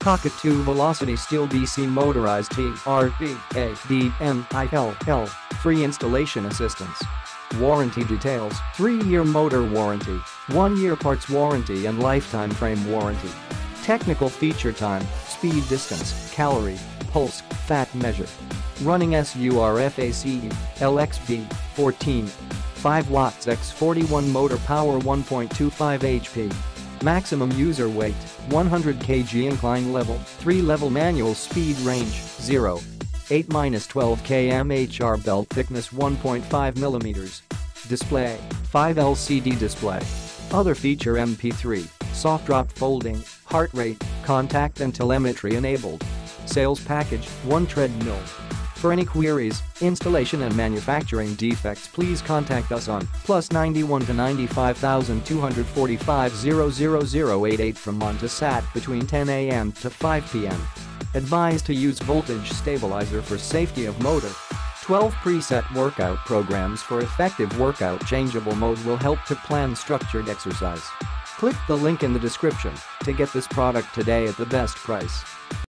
Cockatoo Velocity Steel DC Motorized Treadmill. Free installation assistance. Warranty details: 3-year motor warranty, 1-year parts warranty and lifetime frame warranty. Technical feature: time, speed, distance, calorie, pulse, fat measure. Running SURFACE, LXB, 14. 5 watts x 41 motor power 1.25 HP. Maximum user weight, 100 kg. Incline level, 3-level manual. Speed range, 0. 8-12 km. HR belt thickness 1.5 mm. Display, 5 LCD display. Other feature: MP3, soft drop folding, heart rate, contact and telemetry enabled. Sales package: 1 treadmill. For any queries, installation and manufacturing defects, please contact us on +91 to 95,245 00088 from Montesat between 10 a.m. to 5 p.m. Advised to use voltage stabilizer for safety of motor. 12 preset workout programs for effective workout. Changeable mode will help to plan structured exercise. Click the link in the description to get this product today at the best price.